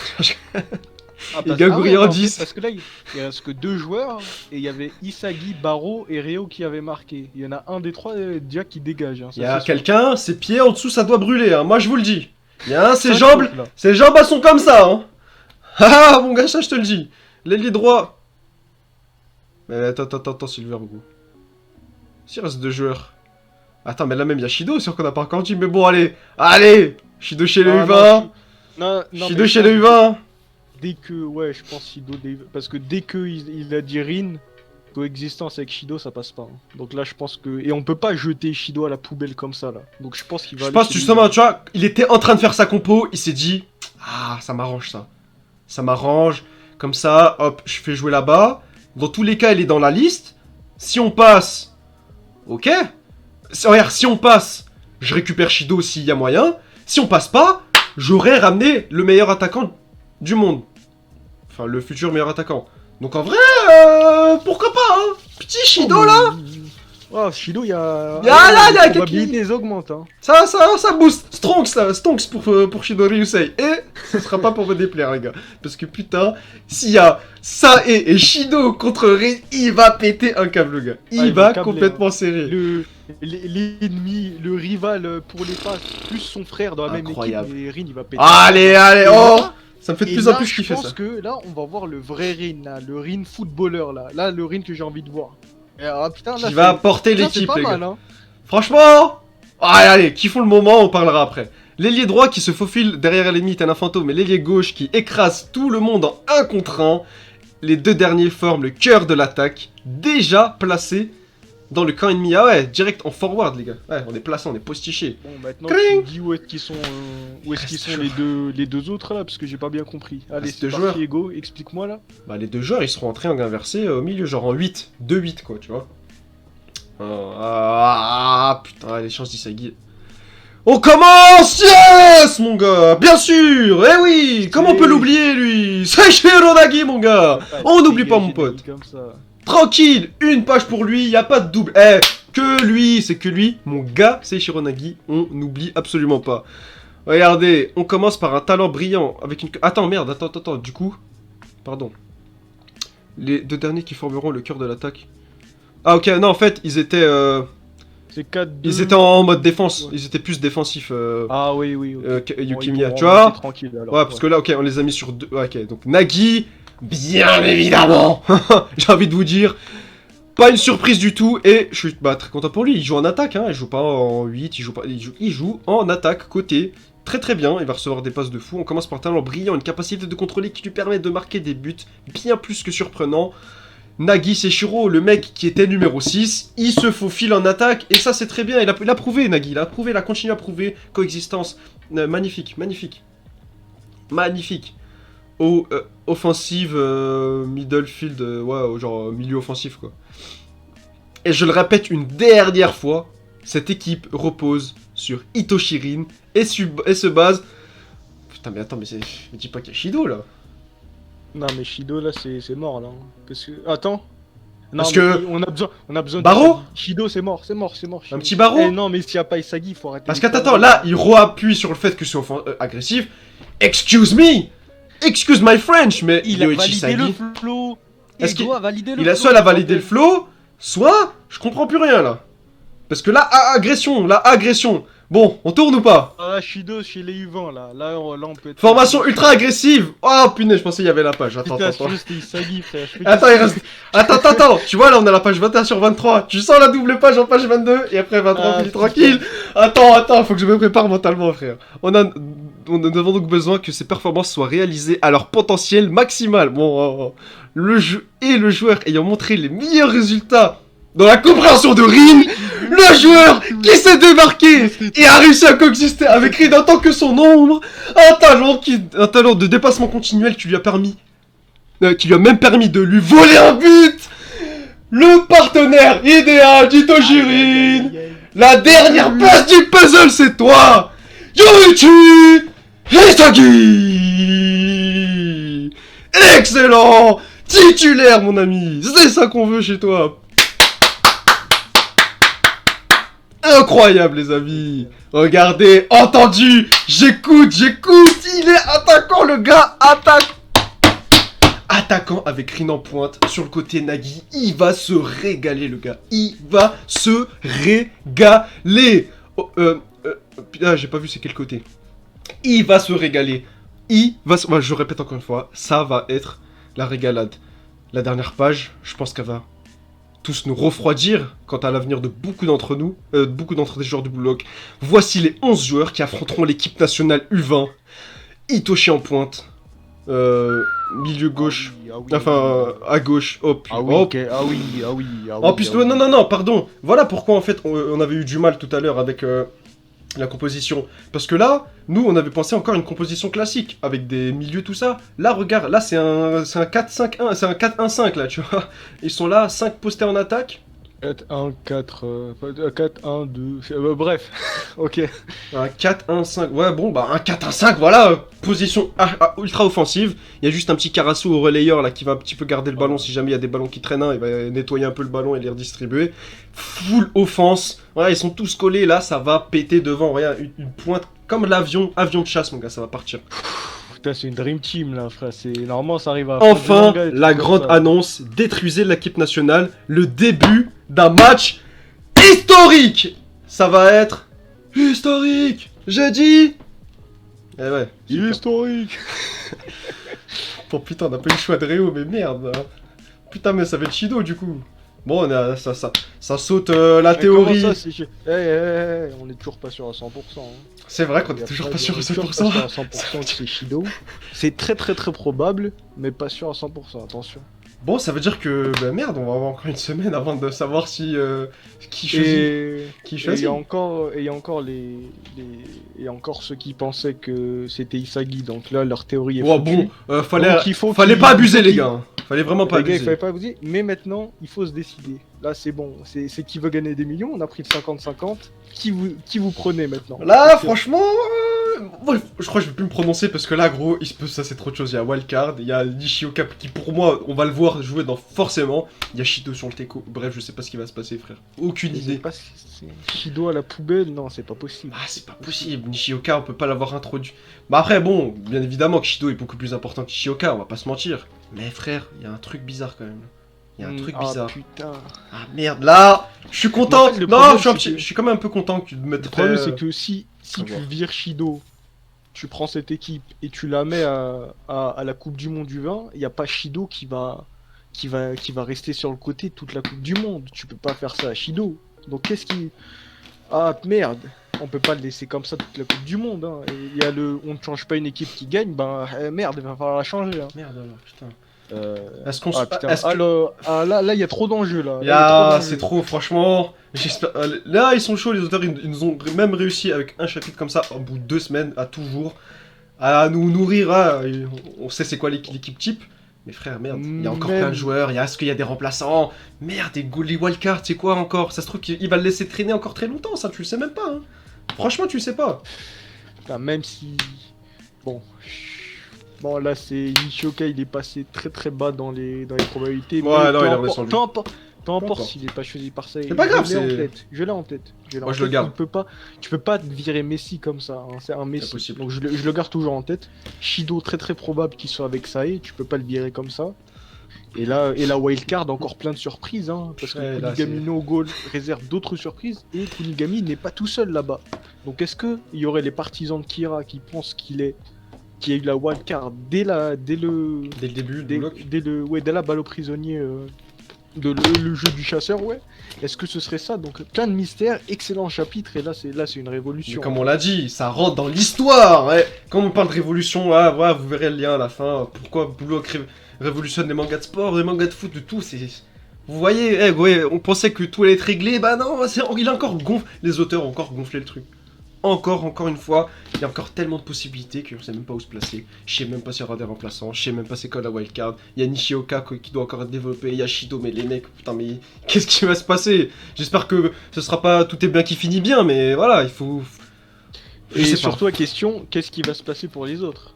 Speaker 1: Igaguri en 10.
Speaker 2: Parce que là, il reste que 2 joueurs. Et il y avait Isagi, Baro et Ryo qui avaient marqué. Il y en a un des 3 déjà qui dégage. Hein,
Speaker 1: il y a quelqu'un, ses pieds en dessous, ça doit brûler. Hein. Moi, je vous le dis. Il y a un, ses jambes elles sont comme ça. Hein. Ah, mon gars, ça, je te le dis. L'ailier droit. Mais attends, Silvergo. S'il reste 2 joueurs. Attends, mais là même, il y a Shido, sûr qu'on n'a pas encore dit. Mais bon, allez Shido chez le U20. Shido chez le U20.
Speaker 2: Dès que, ouais, je pense Shido, parce que dès que il a dit Rin, coexistence avec Shido, ça passe pas. Hein. Donc là, je pense que... Et on peut pas jeter Shido à la poubelle comme ça, là. Donc je pense qu'il va... Je pense
Speaker 1: justement, tu vois, il était en train de faire sa compo, il s'est dit... Ah, ça m'arrange, ça. Ça m'arrange. Comme ça, hop, je fais jouer là-bas. Dans tous les cas, il est dans la liste. Si on passe... Ok. Regarde, si on passe, je récupère Shido s'il y a moyen. Si on passe pas, j'aurais ramené le meilleur attaquant du monde. Enfin, le futur meilleur attaquant. Donc en vrai, pourquoi pas, hein. Petit Shido, là.
Speaker 2: Oh, Shido, il y a...
Speaker 1: La
Speaker 2: probabilité augmente, hein.
Speaker 1: Ça booste. Stonks pour Shido Ryusei. Et ce sera pas pour me déplaire, les gars. Parce que putain, s'il y a Sae et Shido contre Rin, il va péter un câble, le gars. Il va complètement serrer.
Speaker 2: L'ennemi, le rival pour les passes, plus son frère dans la même équipe, et Rin, il va péter.
Speaker 1: Allez, oh. Ça me fait de plus en plus kiffer, ça.
Speaker 2: Je pense que là, on va voir le vrai Rin, là, le Rin footballeur, là. Là, le Rin que j'ai envie de voir. Putain, là,
Speaker 1: qui va porter l'équipe, les gars.
Speaker 2: Hein.
Speaker 1: Franchement, allez, kiffons le moment, on parlera après. L'ailier droit qui se faufile derrière l'ennemi est un fantôme, et l'ailier gauche qui écrase tout le monde en 1 contre 1. Les 2 derniers forment le cœur de l'attaque, déjà placé dans le camp ennemi. Ah ouais, direct en forward, les gars. Ouais, on est placé, on est postiché.
Speaker 2: Bon, maintenant, tu dis où est-ce qu'ils sont, les deux autres, là, parce que j'ai pas bien compris. Allez, c'est parti, Ego, explique-moi, là.
Speaker 1: Bah, les 2 joueurs, ils seront en triangle inversé au milieu, genre en 8. 2-8, quoi, tu vois. Putain, les chances d'Isagi. On commence. Yes, mon gars. Bien sûr. Eh oui. Comment on peut l'oublier, lui? C'est Shironagi, mon gars. On n'oublie pas, mon pote.
Speaker 2: Comme ça.
Speaker 1: Tranquille. Une page pour lui. Y a pas de double. Eh, que lui. C'est que lui. Mon gars, c'est Shironagi. On n'oublie absolument pas. Regardez. On commence par un talent brillant. Avec une... Attends, merde. Attends. Du coup... Pardon. Les deux derniers qui formeront le cœur de l'attaque. Ah, ok. Non, en fait, ils étaient...
Speaker 2: C'est 4-2.
Speaker 1: Ils étaient en mode défense,
Speaker 2: Ouais.
Speaker 1: ils étaient plus défensifs.
Speaker 2: Ah oui, oui. Okay.
Speaker 1: Yukimiya,
Speaker 2: Bon,
Speaker 1: tu vois?
Speaker 2: tranquille, alors,
Speaker 1: Ouais, parce que là, ok, on les a mis sur deux. Ouais, ok, donc Nagi, bien évidemment. J'ai envie de vous dire, pas une surprise du tout. Et je suis très content pour lui. Il joue en attaque, hein. Il joue pas en 8, il joue en attaque côté. Très très bien, il va recevoir des passes de fou. On commence par un talent brillant, une capacité de contrôler qui lui permet de marquer des buts bien plus que surprenants. Nagi Seshiro, le mec qui était numéro 6, il se faufile en attaque, et ça c'est très bien, il a prouvé Nagi, il a continué à prouver, coexistence, magnifique. Offensive, middle field, ouais, genre milieu offensif quoi. Et je le répète une dernière fois, cette équipe repose sur Itoshirin, et se base... Putain mais attends, mais dis pas qu'il y a Shido là.
Speaker 2: Non mais Shido là c'est mort là. Parce que... Attends. Non,
Speaker 1: Parce que...
Speaker 2: On a besoin
Speaker 1: Baro
Speaker 2: de... Shido c'est mort. Shido.
Speaker 1: Un petit Baro.
Speaker 2: Eh non mais s'il y a pas Isagi, il faut arrêter.
Speaker 1: Parce qu'attends, là, il re-appuie sur le fait que c'est agressif. Excuse me! Excuse my French, mais
Speaker 2: Il a
Speaker 1: Yoichi
Speaker 2: validé
Speaker 1: Sagi,
Speaker 2: le flow.
Speaker 1: Est-ce qu'il-
Speaker 2: doit valider le
Speaker 1: il a
Speaker 2: flow,
Speaker 1: soit validé le flow, soit je comprends plus rien là. Parce que là, agression. Bon, on tourne ou pas?
Speaker 2: Ah Shido chez les U20 là. Là on peut être...
Speaker 1: Formation ultra agressive. Oh punaise, je pensais qu'il y avait la page. Attends.
Speaker 2: Putain, c'était Isagi frère.
Speaker 1: Attends, il reste... Attends, tu vois là on a la page 21 sur 23. Tu sens la double page en page 22 et après 23,
Speaker 2: Ah,
Speaker 1: tranquille. Attends, faut que je me prépare mentalement frère. Nous avons donc besoin que ces performances soient réalisées à leur potentiel maximal. Bon, le joueur ayant montré les meilleurs résultats dans la compréhension de Rin, le joueur qui s'est démarqué et a réussi à coexister avec Rin en tant que son ombre, un talent de dépassement continuel qui lui a même permis de lui voler un but. Le partenaire idéal d'Itoshirin. La dernière place du puzzle, c'est toi, Yoichi Hisagi. Excellent, titulaire mon ami, c'est ça qu'on veut chez toi. Incroyable les amis. Regardez, entendu, j'écoute, il est attaquant le gars, attaquant avec Rin en pointe sur le côté Nagi, il va se régaler le gars, il va se régaler. Putain, j'ai pas vu c'est quel côté. Il va se régaler, je répète encore une fois, ça va être la régalade. La dernière page, je pense qu'elle va tous nous refroidir quant à l'avenir de beaucoup d'entre nous, beaucoup d'entre des joueurs du bloc. Voici les 11 joueurs qui affronteront l'équipe nationale U20. Itoshi en pointe, milieu gauche, enfin à gauche, hop.
Speaker 2: Ah oui, ok, ah oui.
Speaker 1: En plus, non, pardon. Voilà pourquoi en fait on avait eu du mal tout à l'heure avec la composition. Parce que là, nous on avait pensé encore à une composition classique, avec des milieux tout ça. Là, regarde, là c'est un 4-5-1, c'est un 4-1-5 là, tu vois. Ils sont là, 5 postés en attaque.
Speaker 2: 4-1-2... bref, ok.
Speaker 1: Un 4-1-5, ouais bon, bah un 4-1-5, voilà, position ultra offensive. Il y a juste un petit Karasu au relayeur là qui va un petit peu garder le ballon si jamais il y a des ballons qui traînent, il va nettoyer un peu le ballon et les redistribuer. Full offense, voilà, ils sont tous collés là, ça va péter devant, regarde, une pointe comme l'avion, avion de chasse mon gars, ça va partir.
Speaker 2: Putain, c'est une dream team là, frère. Normalement, ça arrive à.
Speaker 1: Enfin, la grande annonce, détruisez l'équipe nationale, le début d'un match historique. Ça va être historique. J'ai dit. Eh ouais.
Speaker 2: Historique.
Speaker 1: Bon putain, on a pas eu le choix de Réo, mais merde. Putain, mais ça va être Shido du coup. Bon, ça saute la théorie.
Speaker 2: Ça, on est toujours pas sûr à 100%. Hein.
Speaker 1: C'est vrai qu'on est toujours pas sûr à 100%.
Speaker 2: Pas sûr à 100% que c'est Shido. C'est très probable, mais pas sûr à 100%, attention.
Speaker 1: Bon, ça veut dire que, bah merde, on va avoir encore une semaine avant de savoir si qui choisit. Qui
Speaker 2: Et
Speaker 1: choisit.
Speaker 2: il y a encore et encore ceux qui pensaient que c'était Isagi, donc là leur théorie est
Speaker 1: Oh
Speaker 2: foutue.
Speaker 1: bon, fallait,
Speaker 2: Donc, il faut
Speaker 1: fallait
Speaker 2: qu'il-
Speaker 1: pas abuser les
Speaker 2: qu'il-
Speaker 1: gars. Hein. Fallait vraiment pas
Speaker 2: Les gars, il
Speaker 1: abuser.
Speaker 2: fallait pas abuser, mais maintenant il faut se décider. Là c'est bon, c'est qui veut gagner des millions, on a pris le 50-50. Qui vous prenez maintenant?
Speaker 1: Là,
Speaker 2: Parce que-
Speaker 1: franchement, bon, je crois que je vais plus me prononcer parce que là, gros, il se peut ça, c'est trop de choses. Il y a Wildcard, il y a Nishioka qui, pour moi, on va le voir jouer dans forcément. Il y a Shido sur le Teco. Bref, je sais pas ce qui va se passer, frère. Aucune
Speaker 2: Je sais
Speaker 1: idée.
Speaker 2: pas si c'est Shido à la poubelle, non, c'est pas possible.
Speaker 1: Ah, c'est pas possible. Nishioka, on peut pas l'avoir introduit. Bah après, bon, bien évidemment que Shido est beaucoup plus important que Nishioka, on va pas se mentir. Mais frère, il y a un truc bizarre quand même. Il y a un truc bizarre.
Speaker 2: Ah putain.
Speaker 1: Ah merde, là, je suis content.
Speaker 2: En fait, le
Speaker 1: Non,
Speaker 2: problème,
Speaker 1: je suis, un
Speaker 2: c'est
Speaker 1: petit-
Speaker 2: que-
Speaker 1: je suis quand même un peu content que tu te mettes.
Speaker 2: Le problème c'est que si
Speaker 1: À
Speaker 2: tu
Speaker 1: voir.
Speaker 2: vires Shido, tu prends cette équipe et tu la mets à la Coupe du Monde du vin, il n'y a pas Shido qui va rester sur le côté toute la Coupe du Monde. Tu peux pas faire ça à Shido. Donc qu'est-ce qui... Ah merde, on peut pas le laisser comme ça toute la Coupe du Monde. Hein. Et il y a on ne change pas une équipe qui gagne, ben merde, il va falloir la changer. Hein.
Speaker 1: Merde alors, putain.
Speaker 2: Euh,
Speaker 1: Est-ce qu'on
Speaker 2: Ah
Speaker 1: se.
Speaker 2: putain,
Speaker 1: est-ce que-
Speaker 2: là il y a trop d'enjeux là. Là, il y a
Speaker 1: Ah,
Speaker 2: trop d'enjeux.
Speaker 1: c'est trop, franchement. J'espère. Là, ils sont chauds, les auteurs. Ils nous ont même réussi avec un chapitre comme ça, au bout de 2 semaines, à toujours. À nous nourrir. On sait c'est quoi l'équipe type. Mais frère, merde, il y a encore
Speaker 2: Même-
Speaker 1: plein de joueurs. Est-ce qu'il y a des remplaçants? Merde, les wildcards, c'est quoi encore? Ça se trouve qu'il va le laisser traîner encore très longtemps, ça, tu le sais même pas. Hein. Franchement, tu le sais pas.
Speaker 2: Enfin, même si... Bon... Bon, là, c'est... Nishioka, il est passé très très bas dans les probabilités.
Speaker 1: Ouais,
Speaker 2: mais
Speaker 1: non,
Speaker 2: peu
Speaker 1: il a
Speaker 2: importe-
Speaker 1: redescendu.
Speaker 2: Peu importe
Speaker 1: importe.
Speaker 2: s'il est pas choisi par ça.
Speaker 1: C'est pas grave,
Speaker 2: Je l'ai en
Speaker 1: c'est-
Speaker 2: tête. Je l'ai en tête.
Speaker 1: Moi, je le garde.
Speaker 2: Tu peux pas virer Messi comme ça. Hein. C'est un Messi.
Speaker 1: impossible.
Speaker 2: Donc je le garde toujours en tête. Shido, très très probable qu'il soit avec Sae. Tu peux pas le virer comme ça. Et là, Wildcard, encore plein de surprises. Hein, parce que
Speaker 1: Ouais, là,
Speaker 2: Kunigami no Goal réserve d'autres surprises. Et Kunigami n'est pas tout seul là-bas. Donc est-ce qu'il y aurait les partisans de Kira qui pensent qu'il a eu la wildcard dès le
Speaker 1: Dès le début, du bloc.
Speaker 2: dès la balle au prisonnier le jeu du chasseur, ouais. Est-ce que ce serait ça? Donc plein de mystères, excellent chapitre, et là c'est une
Speaker 1: Mais
Speaker 2: révolution.
Speaker 1: comme on l'a dit, ça rentre dans l'histoire. Ouais. Quand on parle de révolution, ouais, vous verrez le lien à la fin. Pourquoi Bullock révolutionne les mangas de sport, les mangas de foot, de tout. Vous voyez, ouais, on pensait que tout allait être réglé. Bah non, il a encore gonflé. Les auteurs ont encore gonflé le truc. Encore une fois, il y a encore tellement de possibilités qu'on sait même pas où se placer. Je sais même pas s'il y aura des remplaçants, je sais même pas c'est quoi la wildcard. Il y a Nishioka qui doit encore être développé, il y a Shido, mais les mecs, putain, mais qu'est-ce qui va se passer? J'espère que ce sera pas tout est bien qui finit bien, mais voilà, il faut. Je
Speaker 2: Et
Speaker 1: sais
Speaker 2: surtout la question, qu'est-ce qui va se passer pour les autres?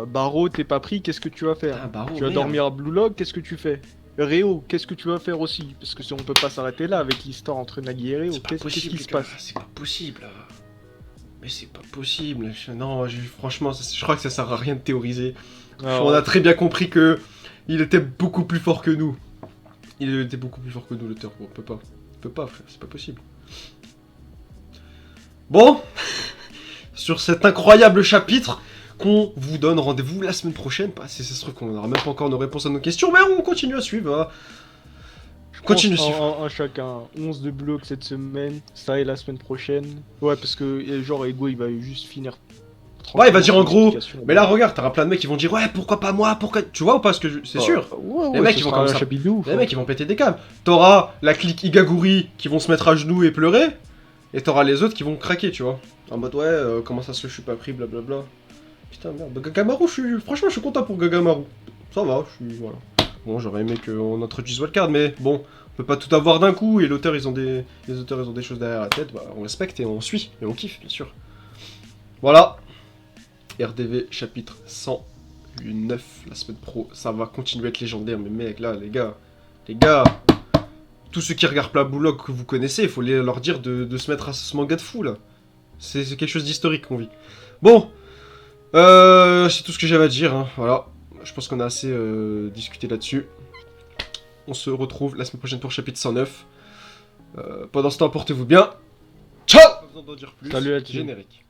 Speaker 2: Baro, t'es pas pris, qu'est-ce que tu vas faire?
Speaker 1: Ah, bah, oh,
Speaker 2: Tu vas
Speaker 1: merde.
Speaker 2: dormir à Blue Log, qu'est-ce que tu fais? Réo, qu'est-ce que tu vas faire aussi? Parce que si on peut pas s'arrêter là avec l'histoire entre Nagi et Réo,
Speaker 1: C'est pas
Speaker 2: qu'est-ce
Speaker 1: possible,
Speaker 2: qui
Speaker 1: les
Speaker 2: se
Speaker 1: gars,
Speaker 2: passe?
Speaker 1: c'est pas possible. Mais c'est pas possible. Non, franchement, je crois que ça sert à rien de théoriser. On a très bien compris que il était beaucoup plus fort que nous. Il était beaucoup plus fort que nous, l'auteur. On peut pas, frère, c'est pas possible. Bon, sur cet incroyable chapitre, qu'on vous donne rendez-vous la semaine prochaine. Ça se trouve qu'on n'aura même pas encore nos réponses à nos questions, mais on continue à suivre. Hein. Continue à suivre.
Speaker 2: Un chacun, 11 de blocs cette semaine, ça et la semaine prochaine. Ouais, parce que genre Ego il va juste finir.
Speaker 1: Ouais, il va dire en gros.
Speaker 2: tranquillement.
Speaker 1: Mais là, regarde, t'auras plein de mecs qui vont dire ouais, pourquoi pas moi, pourquoi. Tu vois ou pas ce que c'est sûr.
Speaker 2: Ouais,
Speaker 1: Les mecs,
Speaker 2: ce
Speaker 1: ils vont
Speaker 2: sera
Speaker 1: comme
Speaker 2: un
Speaker 1: ça.
Speaker 2: chapitre de ouf.
Speaker 1: Les mecs, ils vont péter des câbles. T'auras la clique Igaguri qui vont se mettre à genoux et pleurer. Et t'auras les autres qui vont craquer, tu vois. En mode, ouais, comment ça se fait, je suis pas pris, blablabla. Putain, merde. Bah, Gagamaru, franchement, je suis content pour Gagamaru. Ça va, je suis. Voilà. Bon, j'aurais aimé qu'on introduise Wildcard, mais bon, on peut pas tout avoir d'un coup. Et les auteurs, ils ont des choses derrière la tête. Bah, on respecte et on suit. Et on kiffe, bien sûr. Voilà. RDV chapitre 109, la semaine pro. Ça va continuer à être légendaire, mais mec, là, les gars. Tous ceux qui regardent Blue que vous connaissez, il faut leur dire de se mettre à ce manga de fou là. C'est quelque chose d'historique qu'on vit. Bon, c'est tout ce que j'avais à dire. Hein. Voilà, je pense qu'on a assez discuté là-dessus. On se retrouve la semaine prochaine pour chapitre 109. Pendant ce temps, portez-vous bien. Ciao. Pas besoin d'en dire plus.
Speaker 2: Salut à tous.
Speaker 1: Générique.